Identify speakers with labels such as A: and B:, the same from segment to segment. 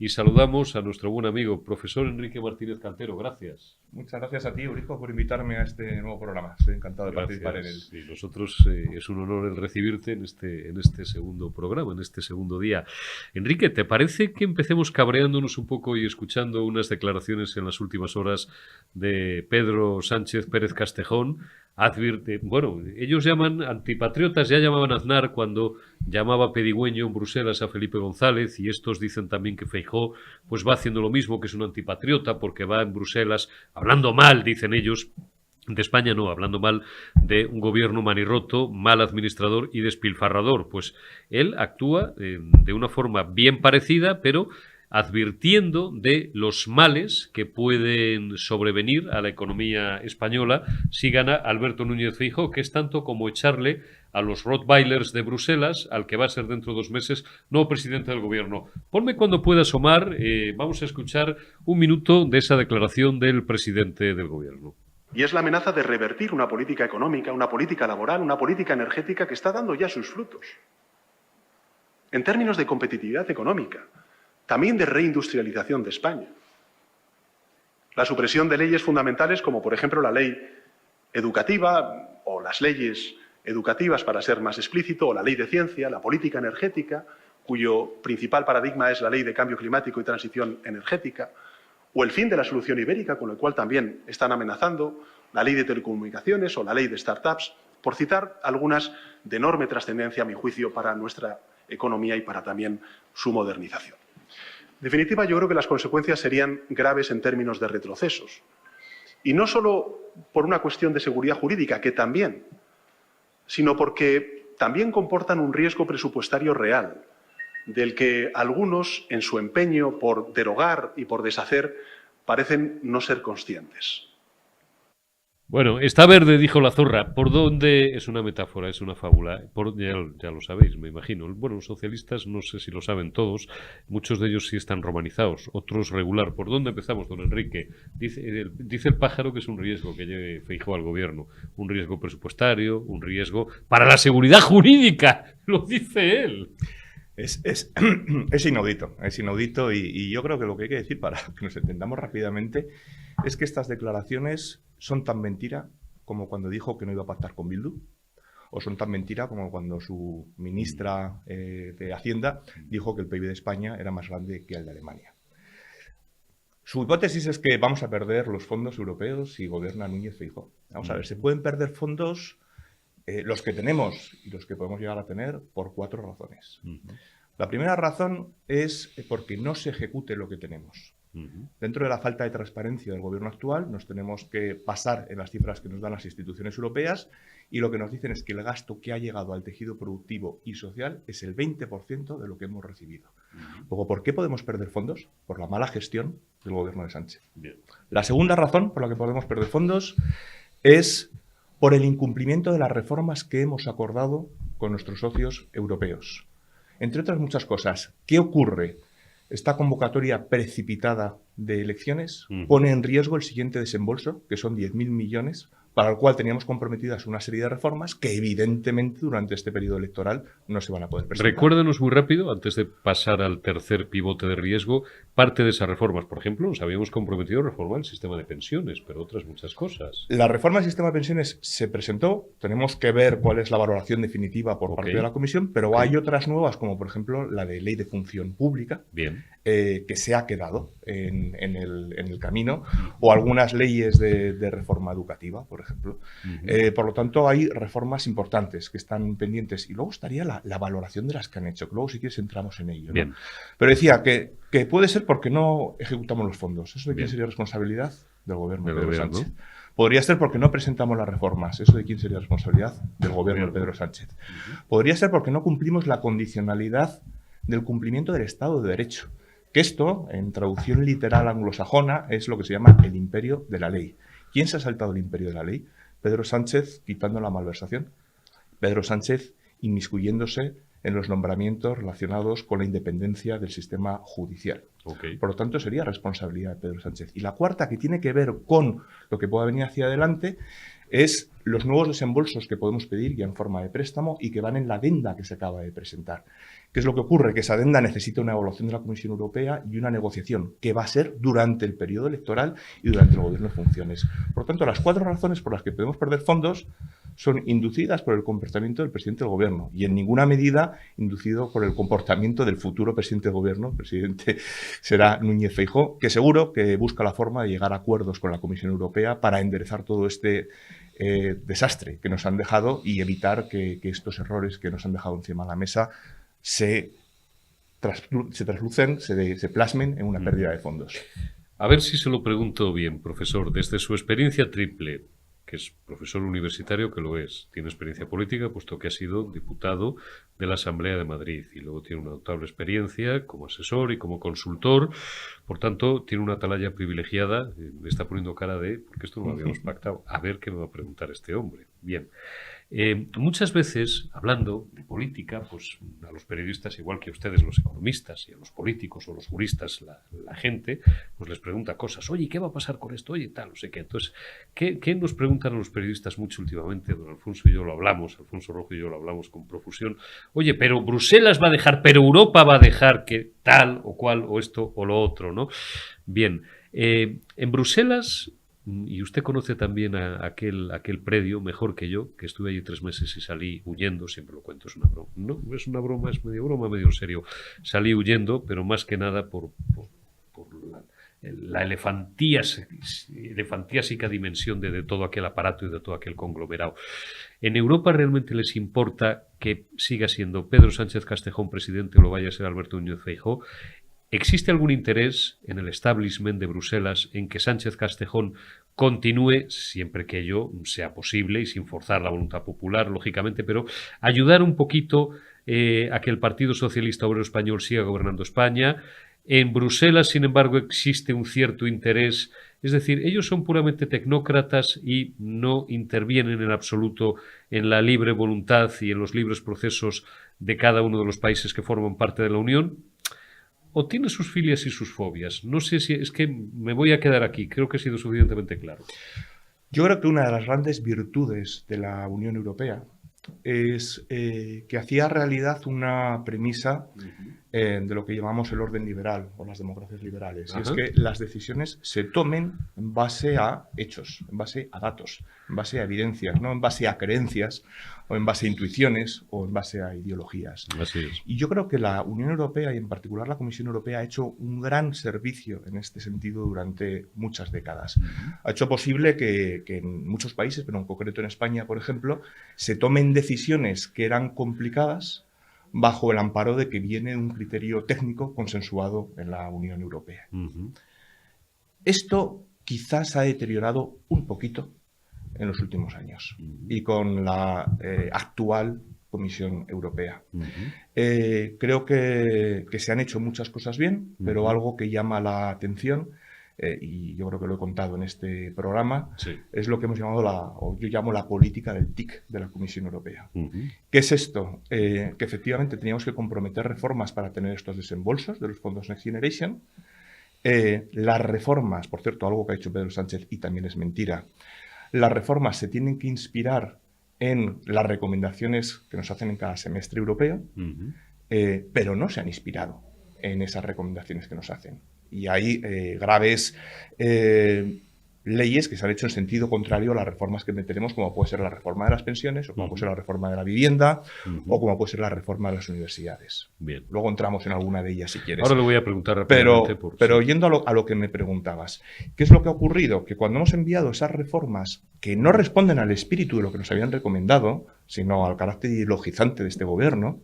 A: y saludamos a nuestro buen amigo, profesor Enrique Martínez Cantero. Gracias.
B: Muchas gracias a ti, Eurico, por invitarme a este nuevo programa. Estoy encantado de participar en él.
A: Y nosotros es un honor el recibirte en este segundo programa, en este segundo día. Enrique, ¿te parece que empecemos cabreándonos un poco y escuchando unas declaraciones en las últimas horas de Pedro Sánchez Pérez Castejón? Advierte, bueno, ellos llaman antipatriotas, ya llamaban Aznar cuando llamaba pedigüeño en Bruselas a Felipe González, y estos dicen también que Feijóo pues va haciendo lo mismo, que es un antipatriota porque va en Bruselas hablando mal, dicen ellos, de España, no, hablando mal de un gobierno manirroto, mal administrador y despilfarrador. Pues él actúa de una forma bien parecida, pero advirtiendo de los males que pueden sobrevenir a la economía española si gana Alberto Núñez Feijóo, que es tanto como echarle a los Rottweilers de Bruselas, al que va a ser dentro de 2 meses nuevo presidente del gobierno. Ponme cuando puedas, Omar, vamos a escuchar un minuto de esa declaración del presidente del gobierno.
C: Y es la amenaza de revertir una política económica, una política laboral, una política energética que está dando ya sus frutos. En términos de competitividad económica, también de reindustrialización de España. La supresión de leyes fundamentales como, por ejemplo, la ley educativa o las leyes educativas, para ser más explícito, o la ley de ciencia, la política energética, cuyo principal paradigma es la ley de cambio climático y transición energética, o el fin de la solución ibérica, con el cual también están amenazando, la ley de telecomunicaciones o la ley de startups, por citar algunas de enorme trascendencia, a mi juicio, para nuestra economía y para también su modernización. En definitiva, yo creo que las consecuencias serían graves en términos de retrocesos. Y no solo por una cuestión de seguridad jurídica, que también, sino porque también comportan un riesgo presupuestario real, del que algunos, en su empeño por derogar y por deshacer, parecen no ser conscientes.
A: Bueno, está verde, dijo la zorra. ¿Por dónde? Es una metáfora, es una fábula. Ya lo sabéis, me imagino. Bueno, los socialistas no sé si lo saben todos. Muchos de ellos sí están romanizados, otros regular. ¿Por dónde empezamos, don Enrique? Dice el pájaro que es un riesgo que lleve Feijóo al gobierno. Un riesgo presupuestario, un riesgo para la seguridad jurídica. Lo dice él.
B: Es inaudito y yo creo que lo que hay que decir para que nos entendamos rápidamente es que estas declaraciones son tan mentira como cuando dijo que no iba a pactar con Bildu, o son tan mentira como cuando su ministra de Hacienda dijo que el PIB de España era más grande que el de Alemania. Su hipótesis es que vamos a perder los fondos europeos si gobierna Núñez Feijóo. Vamos a ver, se pueden perder fondos los que tenemos y los que podemos llegar a tener por 4 razones. La primera razón es porque no se ejecute lo que tenemos. Dentro de la falta de transparencia del gobierno actual, nos tenemos que basar en las cifras que nos dan las instituciones europeas, y lo que nos dicen es que el gasto que ha llegado al tejido productivo y social es el 20% de lo que hemos recibido. Luego, ¿por qué podemos perder fondos? Por la mala gestión del gobierno de Sánchez. Bien. La segunda razón por la que podemos perder fondos es por el incumplimiento de las reformas que hemos acordado con nuestros socios europeos. Entre otras muchas cosas, ¿qué ocurre? Esta convocatoria precipitada de elecciones pone en riesgo el siguiente desembolso, que son 10.000 millones, para el cual teníamos comprometidas una serie de reformas que evidentemente durante este periodo electoral no se van a poder presentar.
A: Recuérdenos muy rápido, antes de pasar al tercer pivote de riesgo, parte de esas reformas. Por ejemplo, nos habíamos comprometido a reformar el sistema de pensiones, pero otras muchas cosas.
B: La reforma del sistema de pensiones se presentó, tenemos que ver cuál es la valoración definitiva por parte de la Comisión, pero hay otras nuevas, como por ejemplo la de Ley de Función Pública, que se ha quedado en el camino, o algunas leyes de reforma educativa, por ejemplo. Por lo tanto, hay reformas importantes que están pendientes. Y luego estaría la valoración de las que han hecho, que luego si quieres entramos en ello, ¿no? Pero decía que puede ser porque no ejecutamos los fondos. ¿Eso de quién sería responsabilidad? Del gobierno de Pedro Sánchez. Podría ser porque no presentamos las reformas. ¿Eso de quién sería responsabilidad? Del gobierno de Pedro Sánchez. Podría ser porque no cumplimos la condicionalidad del cumplimiento del Estado de Derecho. Que esto, en traducción literal anglosajona, es lo que se llama el imperio de la ley. ¿Quién se ha saltado el imperio de la ley? Pedro Sánchez quitando la malversación. Pedro Sánchez inmiscuyéndose en los nombramientos relacionados con la independencia del sistema judicial.
A: Okay.
B: Por lo tanto, sería responsabilidad de Pedro Sánchez. Y la cuarta, que tiene que ver con lo que pueda venir hacia adelante, es los nuevos desembolsos que podemos pedir ya en forma de préstamo y que van en la adenda que se acaba de presentar. ¿Qué es lo que ocurre? Que esa adenda necesita una evaluación de la Comisión Europea y una negociación que va a ser durante el periodo electoral y durante el gobierno de funciones. Por lo tanto, las 4 razones por las que podemos perder fondos son inducidas por el comportamiento del presidente del gobierno y en ninguna medida inducido por el comportamiento del futuro presidente del gobierno. El presidente será Núñez Feijóo, que seguro que busca la forma de llegar a acuerdos con la Comisión Europea para enderezar todo este desastre que nos han dejado y evitar que estos errores que nos han dejado encima de la mesa se traslucen, se plasmen en una pérdida de fondos.
A: A ver si se lo pregunto bien, profesor. Desde su experiencia triple, que es profesor universitario, que lo es, tiene experiencia política, puesto que ha sido diputado de la Asamblea de Madrid y luego tiene una notable experiencia como asesor y como consultor. Por tanto, tiene una atalaya privilegiada. Me está poniendo cara de, porque esto no lo habíamos pactado, a ver qué me va a preguntar este hombre. Bien. Muchas veces, hablando de política, pues a los periodistas, igual que a ustedes los economistas y a los políticos o los juristas, la gente, pues les pregunta cosas. Oye, ¿qué va a pasar con esto? Oye, tal, no sé qué. Entonces, ¿qué nos preguntan a los periodistas mucho últimamente? Don Alfonso y yo lo hablamos, Alfonso Rojo y yo lo hablamos con profusión. Oye, pero Bruselas va a dejar, pero Europa va a dejar que tal o cual o esto o lo otro, ¿no? Bien, en Bruselas... Y usted conoce también a aquel predio mejor que yo, que estuve allí 3 meses y salí huyendo, siempre lo cuento, es una broma. No, es una broma, es medio broma, medio serio. Salí huyendo, pero más que nada por la elefantiásica dimensión de todo aquel aparato y de todo aquel conglomerado. En Europa realmente les importa que siga siendo Pedro Sánchez Castejón presidente o lo vaya a ser Alberto Núñez Feijóo. ¿Existe algún interés en el establishment de Bruselas en que Sánchez Castejón continúe, siempre que ello sea posible y sin forzar la voluntad popular, lógicamente, pero ayudar un poquito a que el Partido Socialista Obrero Español siga gobernando España? En Bruselas, sin embargo, existe un cierto interés, es decir, ellos son puramente tecnócratas y no intervienen en absoluto en la libre voluntad y en los libres procesos de cada uno de los países que forman parte de la Unión. ¿O tiene sus filias y sus fobias? No sé si es que me voy a quedar aquí. Creo que he sido suficientemente claro.
B: Yo creo que una de las grandes virtudes de la Unión Europea es que hacía realidad una premisa de lo que llamamos el orden liberal o las democracias liberales. Y es que las decisiones se tomen en base a hechos, en base a datos, en base a evidencias, no en base a creencias o en base a intuiciones o en base a ideologías.
A: Así es.
B: Y yo creo que la Unión Europea y en particular la Comisión Europea ha hecho un gran servicio en este sentido durante muchas décadas. Ha hecho posible que en muchos países, pero en concreto en España, por ejemplo, se tomen decisiones que eran complicadas bajo el amparo de que viene un criterio técnico consensuado en la Unión Europea. Esto quizás ha deteriorado un poquito en los últimos años y con la actual Comisión Europea. Creo que se han hecho muchas cosas bien, pero algo que llama la atención, y yo creo que lo he contado en este programa, es lo que hemos llamado o yo llamo la política del TIC de la Comisión Europea. ¿Qué es esto? Que efectivamente teníamos que comprometer reformas para tener estos desembolsos de los fondos Next Generation. Las reformas, por cierto, algo que ha dicho Pedro Sánchez y también es mentira, las reformas se tienen que inspirar en las recomendaciones que nos hacen en cada semestre europeo, pero no se han inspirado en esas recomendaciones que nos hacen. Y hay graves leyes que se han hecho en sentido contrario a las reformas que tenemos, como puede ser la reforma de las pensiones, o como puede ser la reforma de la vivienda, o como puede ser la reforma de las universidades.
A: Bien.
B: Luego entramos en alguna de ellas si quieres.
A: Ahora le voy a preguntar rápidamente.
B: Pero yendo a lo que me preguntabas, ¿qué es lo que ha ocurrido? Que cuando hemos enviado esas reformas que no responden al espíritu de lo que nos habían recomendado, sino al carácter ideologizante de este gobierno,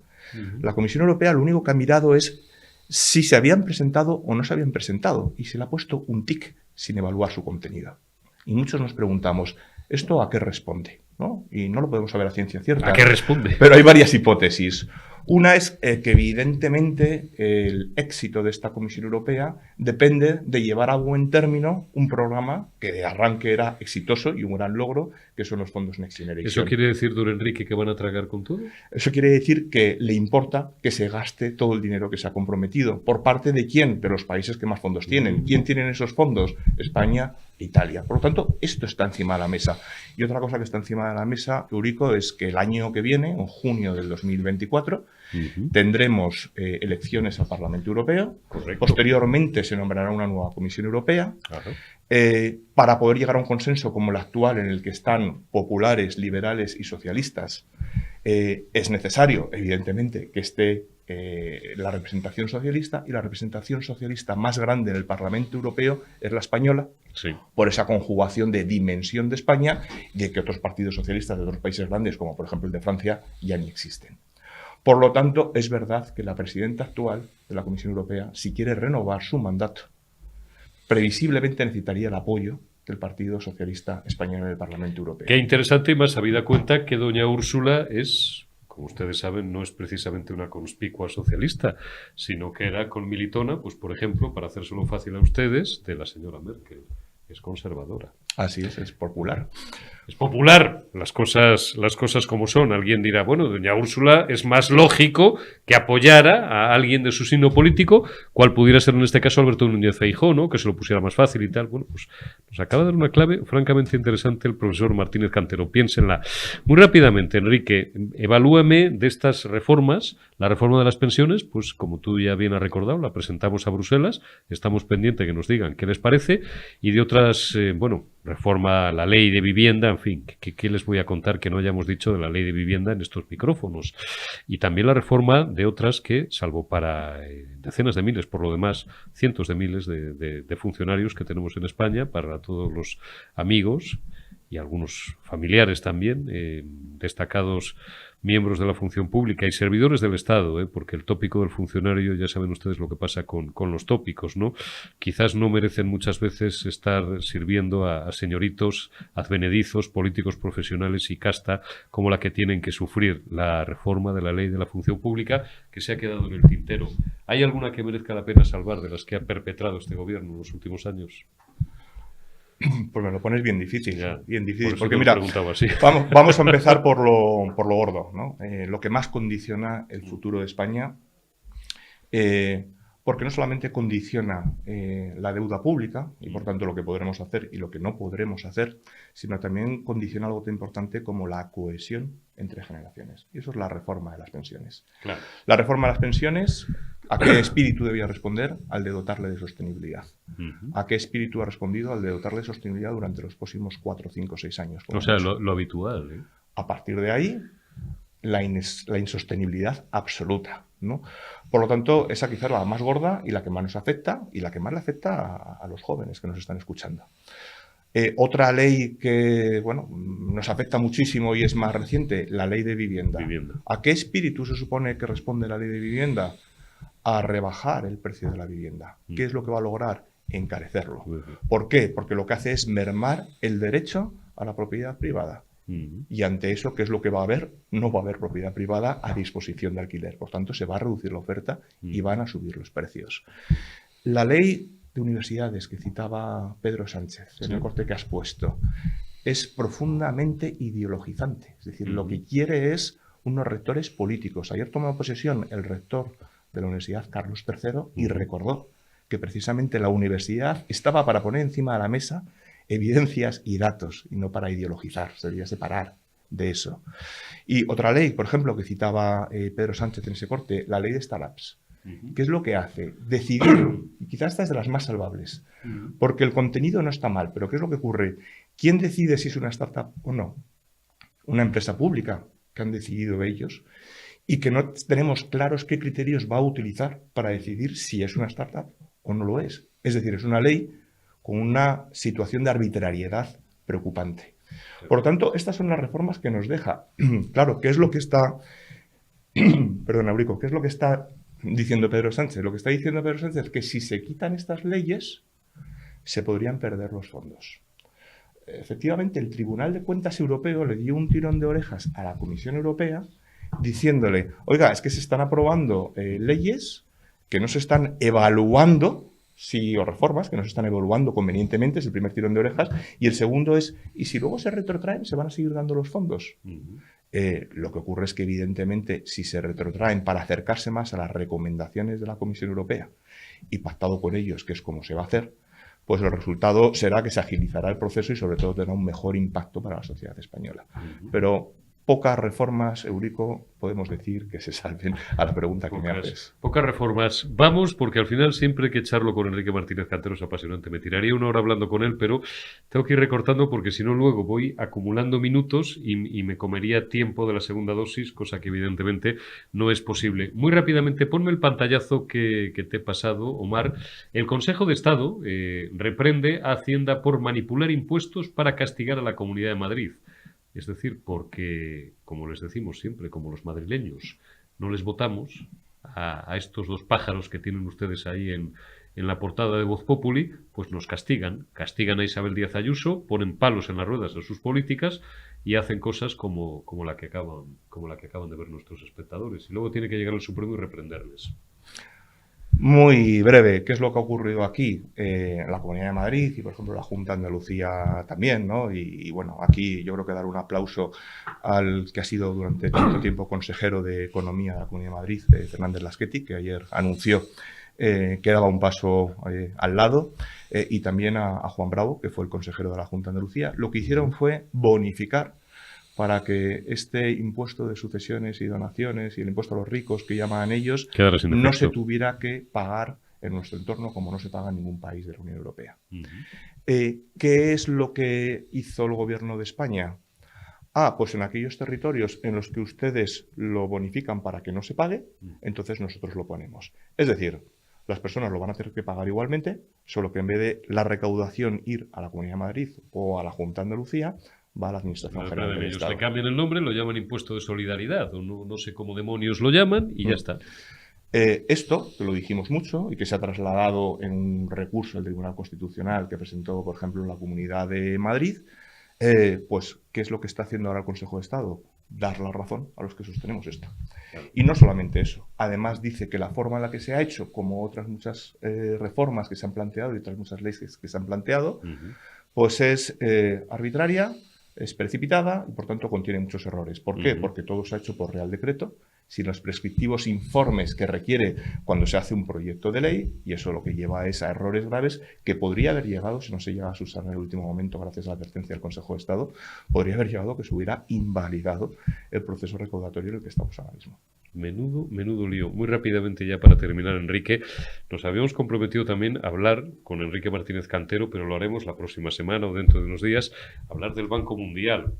B: la Comisión Europea lo único que ha mirado es si se habían presentado o no se habían presentado, y se le ha puesto un tic sin evaluar su contenido. Y muchos nos preguntamos, ¿esto a qué responde? ¿No? Y no lo podemos saber a ciencia cierta.
A: ¿A qué responde?
B: Pero hay varias hipótesis. Una es que evidentemente el éxito de esta Comisión Europea depende de llevar a buen término un programa que de arranque era exitoso y un gran logro, que son los fondos Next Generation.
A: ¿Eso quiere decir, don Enrique, que van a tragar con todo?
B: Eso quiere decir que le importa que se gaste todo el dinero que se ha comprometido. ¿Por parte de quién? De los países que más fondos tienen. ¿Quién tienen esos fondos? España e Italia. Por lo tanto, esto está encima de la mesa. Y otra cosa que está encima de la mesa, Eurico, es que el año que viene, en junio del 2024, tendremos elecciones al Parlamento Europeo.
A: Correcto.
B: Posteriormente se nombrará una nueva Comisión Europea. Para poder llegar a un consenso como el actual, en el que están populares, liberales y socialistas, es necesario, evidentemente, que esté la representación socialista, y la representación socialista más grande en el Parlamento Europeo es la española,
A: sí,
B: por esa conjugación de dimensión de España y de que otros partidos socialistas de otros países grandes, como por ejemplo el de Francia, ya ni existen. Por lo tanto, es verdad que la presidenta actual de la Comisión Europea, si quiere renovar su mandato, previsiblemente necesitaría el apoyo del Partido Socialista Español en el Parlamento Europeo.
A: Qué interesante, y más habida cuenta que doña Úrsula es, como ustedes saben, no es precisamente una conspicua socialista, sino que era conmilitona, pues por ejemplo, para hacérselo fácil a ustedes, de la señora Merkel. Es conservadora.
B: Así es popular.
A: Es popular, las cosas como son. Alguien dirá, bueno, doña Úrsula es más lógico que apoyara a alguien de su signo político, cual pudiera ser en este caso Alberto Núñez Feijóo, ¿no? Que se lo pusiera más fácil y tal. Bueno, pues nos acaba de dar una clave francamente interesante el profesor Martínez Cantero. Piénsenla. Muy rápidamente, Enrique, evalúame de estas reformas. La reforma de las pensiones, pues como tú ya bien has recordado, la presentamos a Bruselas. Estamos pendientes que nos digan qué les parece. Y de otras, reforma la ley de vivienda, en fin, ¿qué les voy a contar que no hayamos dicho de la ley de vivienda en estos micrófonos? Y también la reforma de otras que, salvo para decenas de miles, por lo demás, cientos de miles de funcionarios que tenemos en España, para todos los amigos y algunos familiares también, destacados miembros de la función pública y servidores del Estado, porque el tópico del funcionario, ya saben ustedes lo que pasa con los tópicos, ¿no? Quizás no merecen muchas veces estar sirviendo a señoritos advenedizos, políticos profesionales y casta, como la que tienen que sufrir la reforma de la ley de la función pública, que se ha quedado en el tintero. ¿Hay alguna que merezca la pena salvar de las que ha perpetrado este gobierno en los últimos años?
B: Pues me lo pones bien difícil,
A: ya,
B: bien difícil.
A: Por
B: porque mira,
A: así.
B: vamos a empezar por lo gordo, ¿no? Lo que más condiciona el futuro de España, porque no solamente condiciona la deuda pública, y por tanto lo que podremos hacer y lo que no podremos hacer, sino también condiciona algo tan importante como la cohesión entre generaciones. Y eso es la reforma de las pensiones.
A: Claro.
B: La reforma de las pensiones, ¿a qué espíritu debía responder? Al de dotarle de sostenibilidad. ¿A qué espíritu ha respondido? Al de dotarle de sostenibilidad durante los próximos 4, 5, 6 años.
A: O sea, lo habitual, ¿eh?
B: A partir de ahí, la insostenibilidad absoluta, ¿no? Por lo tanto, esa quizás la más gorda y la que más nos afecta, y la que más le afecta a los jóvenes que nos están escuchando. Otra ley que, bueno, nos afecta muchísimo y es más reciente, la ley de vivienda. ¿A qué espíritu se supone que responde la ley de vivienda? A rebajar el precio de la vivienda. ¿Qué es lo que va a lograr? Encarecerlo. ¿Por qué? Porque lo que hace es mermar el derecho a la propiedad privada. Y ante eso, ¿qué es lo que va a haber? No va a haber propiedad privada a disposición de alquiler. Por tanto, se va a reducir la oferta y van a subir los precios. La ley de universidades que citaba Pedro Sánchez, en el corte que has puesto, es profundamente ideologizante. Es decir, lo que quiere es unos rectores políticos. Ayer tomó posesión el rector de la Universidad Carlos III y recordó que precisamente la universidad estaba para poner encima de la mesa evidencias y datos, y no para ideologizar. Se debería separar de eso. Y otra ley, por ejemplo, que citaba Pedro Sánchez en ese corte, la ley de startups. ¿Qué es lo que hace? Decidir, y quizás esta es de las más salvables, porque el contenido no está mal, pero ¿qué es lo que ocurre? ¿Quién decide si es una startup o no? Una empresa pública, que han decidido ellos, y que no tenemos claros qué criterios va a utilizar para decidir si es una startup o no lo es. Es decir, es una ley con una situación de arbitrariedad preocupante. Por lo tanto, estas son las reformas que nos deja. Claro, ¿qué es lo que está... Perdón, Eurico, ¿qué es lo que está diciendo Pedro Sánchez? Lo que está diciendo Pedro Sánchez es que si se quitan estas leyes, se podrían perder los fondos. Efectivamente, el Tribunal de Cuentas Europeo le dio un tirón de orejas a la Comisión Europea diciéndole, oiga, es que se están aprobando leyes que no se están evaluando, o reformas que no se están evaluando convenientemente, es el primer tirón de orejas, y el segundo es, ¿y si luego se retrotraen, se van a seguir dando los fondos? Lo que ocurre es que, evidentemente, si se retrotraen para acercarse más a las recomendaciones de la Comisión Europea y pactado con ellos, que es como se va a hacer, pues el resultado será que se agilizará el proceso y, sobre todo, tendrá un mejor impacto para la sociedad española. Pero pocas reformas, Eurico, podemos decir que se salven a la pregunta que me haces.
A: Pocas reformas. Vamos, porque al final siempre hay que echarlo con Enrique Martínez Cantero, es apasionante. Me tiraría una hora hablando con él, pero tengo que ir recortando porque si no luego voy acumulando minutos y me comería tiempo de la segunda dosis, cosa que evidentemente no es posible. Muy rápidamente, ponme el pantallazo que te he pasado, Omar. El Consejo de Estado reprende a Hacienda por manipular impuestos para castigar a la Comunidad de Madrid. Es decir, porque, como les decimos siempre, como los madrileños no les votamos a estos dos pájaros que tienen ustedes ahí en la portada de Voz Populi, pues nos castigan. Castigan a Isabel Díaz Ayuso, ponen palos en las ruedas a sus políticas y hacen cosas como la que acaban de ver nuestros espectadores. Y luego tiene que llegar el Supremo y reprenderles.
B: Muy breve, ¿qué es lo que ha ocurrido aquí? En la Comunidad de Madrid y, por ejemplo, la Junta de Andalucía también, ¿no? Y bueno, aquí yo creo que dar un aplauso al que ha sido durante tanto tiempo consejero de Economía de la Comunidad de Madrid, Fernández Lasqueti, que ayer anunció que daba un paso al lado, y también a Juan Bravo, que fue el consejero de la Junta de Andalucía. Lo que hicieron fue bonificar para que este impuesto de sucesiones y donaciones y el impuesto a los ricos, que llaman ellos, no se tuviera que pagar en nuestro entorno como no se paga en ningún país de la Unión Europea. ¿Qué es lo que hizo el Gobierno de España? Pues en aquellos territorios en los que ustedes lo bonifican para que no se pague, entonces nosotros lo ponemos. Es decir, las personas lo van a tener que pagar igualmente, solo que en vez de la recaudación ir a la Comunidad de Madrid o a la Junta de Andalucía, va a la Administración General del Estado.
A: Le cambian el nombre, lo llaman Impuesto de Solidaridad, o no sé cómo demonios lo llaman, y ya está.
B: Esto, que lo dijimos mucho y que se ha trasladado en un recurso del Tribunal Constitucional que presentó, por ejemplo, la Comunidad de Madrid, pues, ¿qué es lo que está haciendo ahora el Consejo de Estado? Dar la razón a los que sostenemos esto. Y no solamente eso, además dice que la forma en la que se ha hecho, como otras muchas reformas que se han planteado y otras muchas leyes que se han planteado, pues es arbitraria, es precipitada y, por tanto, contiene muchos errores. ¿Por qué? Porque todo se ha hecho por Real Decreto, sin los prescriptivos informes que requiere cuando se hace un proyecto de ley, y eso lo que lleva es a errores graves que podría haber llegado, si no se llega a usar en el último momento gracias a la advertencia del Consejo de Estado, podría haber llegado a que se hubiera invalidado el proceso recaudatorio en el que estamos ahora mismo.
A: Menudo lío. Muy rápidamente ya para terminar, Enrique, nos habíamos comprometido también a hablar con Enrique Martínez Cantero, pero lo haremos la próxima semana o dentro de unos días, hablar del Banco Mundial.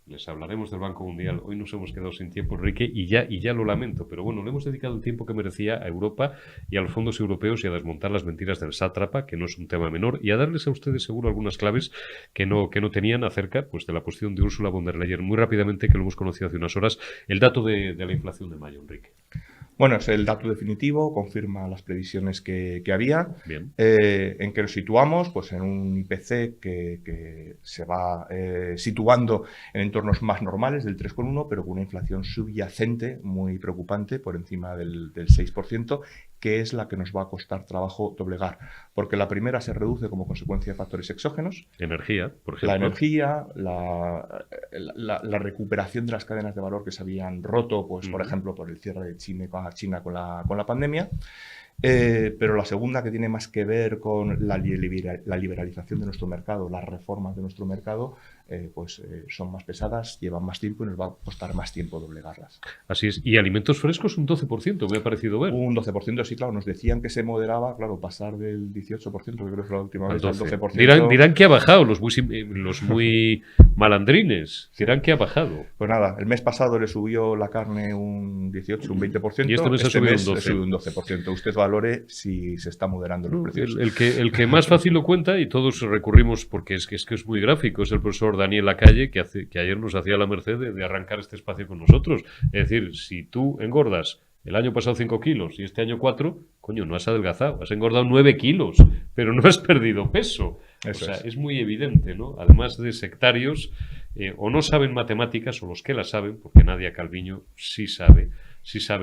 A: Les hablaremos del Banco Mundial. Hoy nos hemos quedado sin tiempo, Enrique, y ya lo lamento, pero bueno, le hemos dedicado el tiempo que merecía a Europa y a los fondos europeos y a desmontar las mentiras del sátrapa, que no es un tema menor, y a darles a ustedes seguro algunas claves que no tenían acerca, pues, de la posición de Ursula von der Leyen. Muy rápidamente, que lo hemos conocido hace unas horas, el dato de la inflación de mayo, Enrique.
B: Bueno, es el dato definitivo, confirma las previsiones que había.
A: Bien.
B: ¿En qué nos situamos? Pues en un IPC que se va situando en entornos más normales, del 3,1, pero con una inflación subyacente muy preocupante, por encima del 6%, que es la que nos va a costar trabajo doblegar. Porque la primera se reduce como consecuencia de factores exógenos.
A: Energía, por ejemplo.
B: La energía, la recuperación de las cadenas de valor que se habían roto, pues, por ejemplo, por el cierre de China con la pandemia. Pero la segunda, que tiene más que ver con la liberalización de nuestro mercado, las reformas de nuestro mercado, son más pesadas, llevan más tiempo y nos va a costar más tiempo doblegarlas.
A: Así es. Y alimentos frescos un 12%, me ha parecido ver.
B: Un 12%, sí, claro. Nos decían que se moderaba, claro, pasar del 18%, que creo que fue la última vez, al 12%.
A: Dirán que ha bajado, los muy malandrines, dirán que ha bajado.
B: Pues nada, el mes pasado le subió la carne un 18, un 20%.
A: Y este mes ha subido
B: un 12%. Usted valore si se está moderando los precios.
A: El que más fácil lo cuenta, y todos recurrimos, porque es que es muy gráfico, es el profesor Daniel Lacalle, que ayer nos hacía la merced de arrancar este espacio con nosotros. Es decir, si tú engordas el año pasado 5 kilos y este año 4, coño, no has adelgazado, has engordado 9 kilos, pero no has perdido peso. Es muy evidente, ¿no? Además de sectarios, o no saben matemáticas, o los que las saben, porque Nadia Calviño sí sabe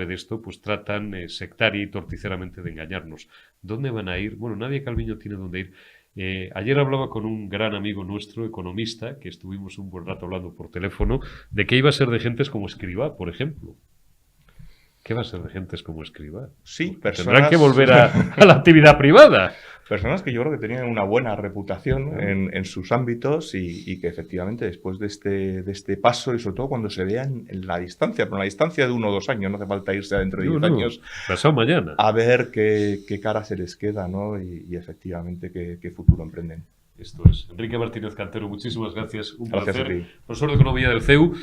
A: de esto, pues tratan sectaria y torticeramente de engañarnos. ¿Dónde van a ir? Bueno, Nadia Calviño tiene dónde ir. Ayer hablaba con un gran amigo nuestro, economista, que estuvimos un buen rato hablando por teléfono, de que iba a ser de gentes como Escrivá, por ejemplo. ¿Qué va a ser de gentes como Escrivá?
B: Sí, personas...
A: Tendrán que volver a la actividad privada.
B: Personas que yo creo que tenían una buena reputación en sus ámbitos y que efectivamente después de este paso, y sobre todo cuando se vean en la distancia, pero en la distancia de 1 o 2 años, no hace falta irse dentro de 10 años,
A: pasado mañana,
B: a ver qué cara se les queda, ¿no? Y efectivamente qué futuro emprenden.
A: Esto es. Enrique Martínez Cantero, muchísimas gracias. Un
B: gracias
A: placer.
B: a ti.
A: Profesor de Economía del CEU.